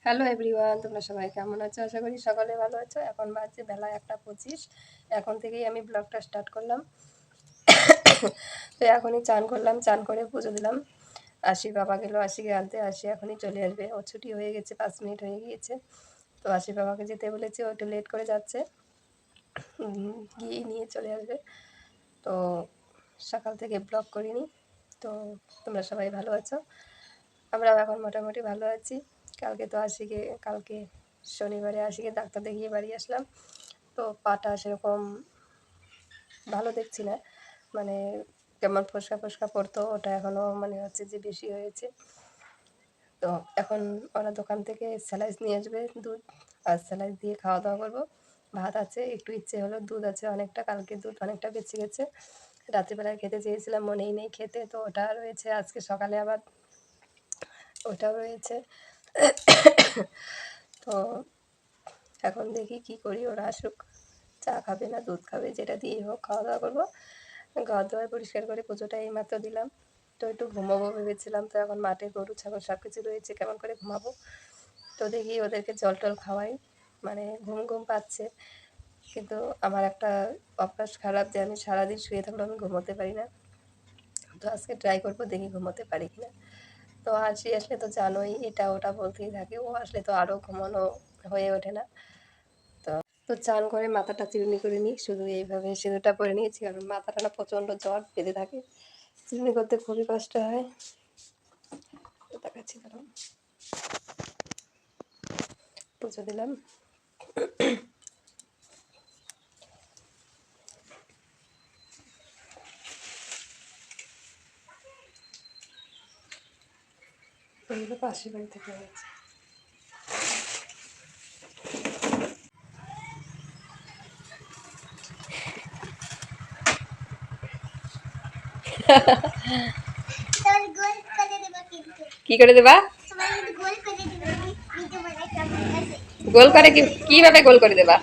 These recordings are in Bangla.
হ্যালো এভরিওয়ান, তোমরা সবাই কেমন আছো? আশা করি সকালে ভালো আছো। এখন বাজে বেলা 1:25। এখন থেকেই আমি ব্লগটা স্টার্ট করলাম। তো এখনই চান করলাম, চান করে পুজো দিলাম। আশি বাবা গেল, আশিকে আনতে। আশি এখনই চলে আসবে, ওর ছুটি হয়ে গেছে, 5 মিনিট হয়ে গিয়েছে। তো আশি বাবাকে যেতে বলেছি, ও একটু লেট করে যাচ্ছে, গিয়ে নিয়ে চলে আসবে। তো সকাল থেকে ব্লগ করিনি। তো তোমরা সবাই ভালো আছো? আমরাও এখন মোটামুটি ভালো আছি। কালকে শনিবারে আশিকে ডাক্তার দেখিয়ে বাড়ি আসলাম। তো পাটা সেরকম ভালো দেখছি না, মানে কেমন ফোসকা ফোসকা পড়তো, ওটা এখনও মানে হচ্ছে যে বেশি হয়েছে। তো এখন ওরা দোকান থেকে স্যালাইস নিয়ে আসবে, দুধ আর স্যালাইস দিয়ে খাওয়া দাওয়া করবো। ভাত আছে, একটু ইচ্ছে হলো, দুধ আছে অনেকটা, কালকে দুধ অনেকটা বেঁচে গেছে। রাত্রিবেলায় খেতে চেয়েছিলাম, মনেই নেই খেতে, তো ওটা রয়েছে। আজকে সকালে আবার ওটাও রয়েছে। তো এখন দেখি কি করি, ওরা আসুক, চা খাবে না দুধ খাবে, যেটা দিয়েই হোক খাওয়া দাওয়া করবো। ঘর দুয়ার পরিষ্কার করে পুজোটা এইমাত্র দিলাম। তো একটু ঘুমাবো ভেবেছিলাম, তো এখন মাঠে গরু ছাগল সব কিছু রয়েছে, কেমন করে ঘুমাবো। তো দেখি ওদেরকে জল টল খাওয়াই, মানে ঘুম ঘুম পাচ্ছে। কিন্তু আমার একটা অভ্যাস খারাপ যে আমি সারাদিন শুয়ে থাকলেও আমি ঘুমোতে পারি না। তো আজকে ট্রাই করবো, দেখি ঘুমোতে পারি কিনা। তো আশি আসলে তো জানোই, এটা ওটা বলতেই থাকে, ও আসলে তো আরও ঘুমানো হয়ে ওঠে না। তো চান করে মাথাটা চিরুনি করে নিই, শুধু এইভাবে সিঁদুরটা পরে নিয়েছি, কারণ মাথাটা না প্রচণ্ড জ্বর বেঁধে থাকে, চিরুনি করতে খুবই কষ্ট হয়। তো দেখাচ্ছি, কারণ পুজো দিলাম। পাশের বাড়ি থেকে হয়েছে। কি করে দেবা? গোল করে কিভাবে গোল করে দেবা?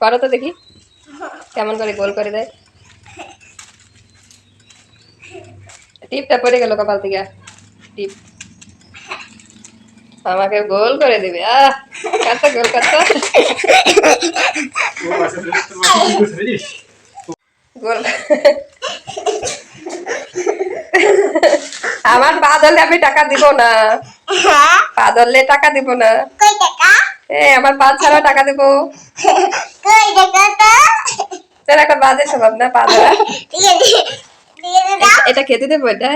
করো তো দেখি কেমন করে গোল করে দেয়। টিপটা পড়ে গেল কপাল থেকে, টিপ আমাকে গোল করে দেবে। কত গোল কত গোল। আমার পা ধরলে আমি টাকা দিব না, পা ধরলে টাকা দিব না। আমার পা ছাড়া টাকা দেবো। একটা বাজে স্বভাব না পা ধরা। এটা খেতে দেবো, এটা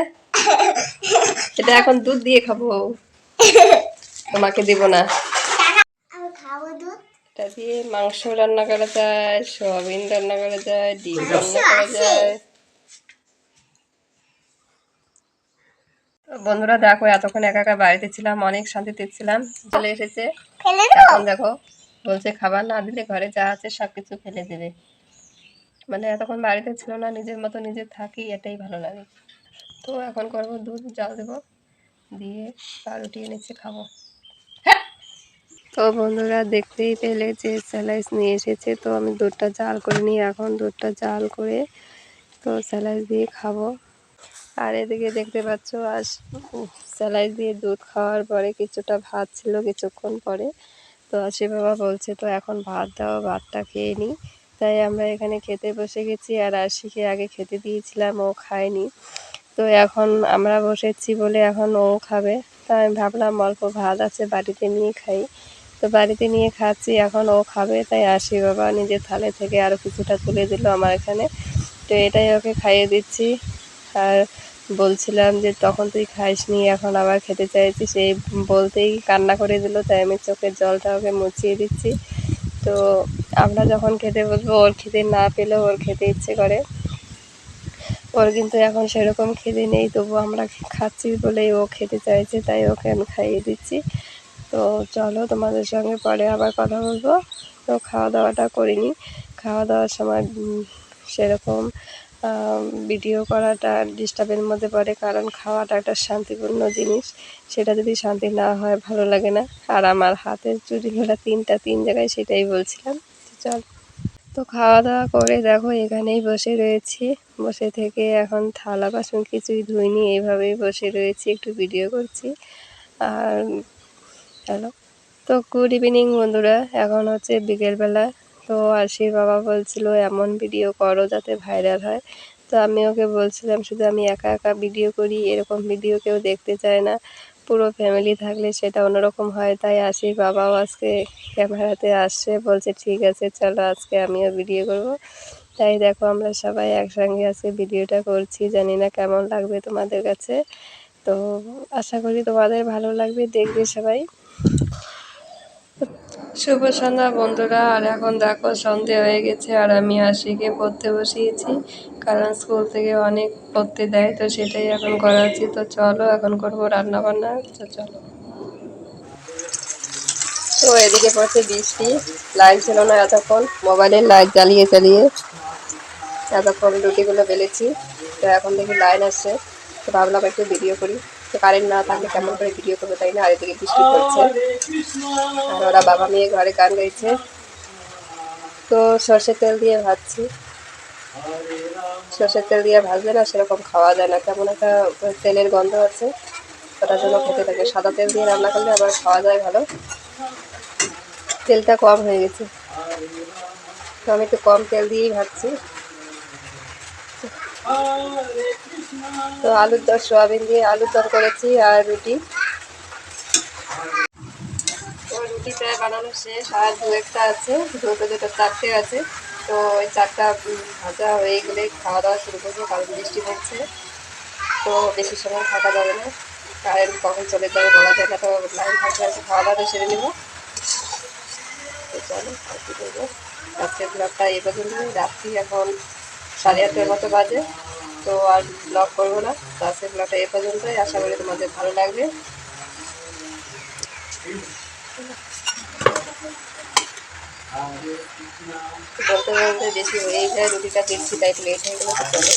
এটা এখন দুধ দিয়ে খাবো, তোমাকে দিব না। এটা দিয়ে মাংস রান্না করা যায়, সয়াবিন রান্না করা যায়, ডিম রান্না করা যায়। বন্ধুরা দেখো, এতক্ষণ একা একা বাড়িতে ছিলাম, অনেক শান্তিতে ছিলাম, চলে এসেছে। এখন দেখো বলছে খাবার না দিলে ঘরে যা আছে সবকিছু ফেলে দেবে। মানে এতক্ষণ বাড়িতে ছিল না, নিজের মতো নিজে থাকি, এটাই ভালো লাগে। তো এখন করবো, দুধ জাল দেবো, দিয়ে পাউরুটি এনেছে খাবো। তো বন্ধুরা দেখতেই পেলে যে স্যালাইস নিয়ে এসেছে, তো আমি দুধটা জাল করে নিই। এখন দুধটা জাল করে তো স্যালাইস দিয়ে খাবো। আর এদিকে দেখতে পাচ্ছ, স্যালাইস দিয়ে দুধ খাওয়ার পরে কিছুটা ভাত ছিল কিছুক্ষণ পরে। তো আশি বাবা বলছে তো এখন ভাত দাও, ভাতটা খেয়ে নিই। তাই আমরা এখানে খেতে বসে গেছি, আর আশিকে আগে খেতে দিয়েছিলাম, ও খায়নি। তো এখন আমরা বসেছি বলে এখন ও খাবে। তাই আমি ভাবলাম অল্প ভাত আছে বাড়িতে নিয়ে খাই। তো বাড়িতে নিয়ে খাচ্ছি, এখন ও খাবে। তাই আশি বাবা নিজের থালে থেকে আরও কিছুটা তুলে দিল আমার এখানে। তো এটাই ওকে খাইয়ে দিচ্ছি। আর বলছিলাম যে তখন তুই খাইসনি, এখন আবার খেতে চাইছিস, এই বলতেই কান্না করে দিল। তাই আমি চোখের জলটা ওকে মুছিয়ে দিচ্ছি। তো আমরা যখন খেতে বসবো, ওর খেতে না পেলেও ওর খেতে ইচ্ছে করে। ওর কিন্তু এখন সেরকম খেতে নেই, তবু আমরা খাচ্ছি বলেই ও খেতে চাইছে, তাই ওকে আমি খাইয়ে দিচ্ছি। তো চলো, তোমাদের সঙ্গে পরে আবার কথা বলবো। তো খাওয়া দাওয়াটা করিনি, খাওয়া দাওয়ার সময় সেরকম ভিডিও করাটা ডিস্টার্বের মধ্যে পড়ে, কারণ খাওয়াটা একটা শান্তিপূর্ণ জিনিস, সেটা যদি শান্তি না হয় ভালো লাগে না। আর আমার হাতের চুড়িগুলো তিন জায়গায়, সেটাই বলছিলাম। চল। তো খাওয়া দাওয়া করে দেখো এখানেই বসে রয়েছি। বসে থেকে এখন থালা বাসন কিছুই ধুইনি, এইভাবেই বসে রয়েছি, একটু ভিডিও করছি। আর হ্যালো, তো গুড ইভিনিং বন্ধুরা। এখন হচ্ছে বিকেলবেলা। তো আশির বাবা বলছিল এমন ভিডিও করো যাতে ভাইরাল হয়। তো আমি ওকে বলছিলাম শুধু আমি একা একা ভিডিও করি, এরকম ভিডিও কেউ দেখতে চায় না, পুরো ফ্যামিলি থাকলে সেটা অন্যরকম হয়। তাই আশির বাবাও আজকে ক্যামেরাতে আসছে, বলছে ঠিক আছে চলো আজকে আমিও ভিডিও করব। তাই দেখো আমরা সবাই একসঙ্গে আজকে ভিডিওটা করছি, জানি না কেমন লাগবে তোমাদের কাছে। তো আশা করি তোমাদের ভালো লাগবে, দেখবে সবাই। শুভ সন্ধ্যা বন্ধুরা। আর এখন দেখো সন্ধে হয়ে গেছে, আর আমি আশিকে পড়তে বসিয়েছি, কারণ স্কুল থেকে অনেক পড়তে দেয়, তো সেটাই এখন করাচ্ছি। তো চলো এখন করবো রান্না বান্না, তো চলো। তো এদিকে পড়ছে বৃষ্টি, লাইট ছিল না এতক্ষণ, মোবাইলের লাইট জ্বালিয়ে চালিয়ে এতক্ষণ রুটিগুলো বেলেছি। তো এখন দেখি লাইন আসছে, তো ভাবলাম একটু ভিডিও করি। তো কারেন্ট না থাকলে কেমন করে ভিডিও করবো, তাই না? আর এদিকে বৃষ্টি পড়ছে, আর ওরা বাবা মেয়ে ঘরে গান গাইছে। তো সর্ষের তেল দিয়ে ভাজছি। সর্ষের তেল দিয়ে ভাজলে না সেরকম খাওয়া যায় না, কেমন একটা তেলের গন্ধ আছে, ওটার জন্য খেতে থাকে। সাদা তেল দিয়ে রান্না করলে আবার খাওয়া যায় ভালো। তেলটা কম হয়ে গেছে, তো আমি একটু কম তেল দিয়েই ভাজছি। তো আলুর দর, সোয়াবিন দিয়ে আলুর দর করেছি, আর রুটি। তো রুটি প্রায় বানানো শেষ, আর দু একটা আছে, দুটো দুটো চারটে আছে। তো ওই চারটা ভাজা হয়ে গেলে খাওয়া দাওয়া শুরু করবো, কারণ বৃষ্টি পড়ছে, তো বেশি সময় থাকা যাবে না, কারেন্ট কখন চলে যাবে বলা যায় না। তো লাইন থাকলে আছে, খাওয়া দাওয়াটা সেরে নেবো। তো চলো আর কী করবো, আজকের ব্লগটা এই পর্যন্তই রাত্রি, এখন 8:30 মতো বাজে। তো আর ব্লগ করবো না, তো আজকের ব্লগটা এই পর্যন্তই। আশা করি তোমাদের ভালো লাগবে। বলতে বলতে বেশি হয়েই যায়, রুটিটা দেখছি তাই একটু লেট হয়ে গেলো, তো চলো।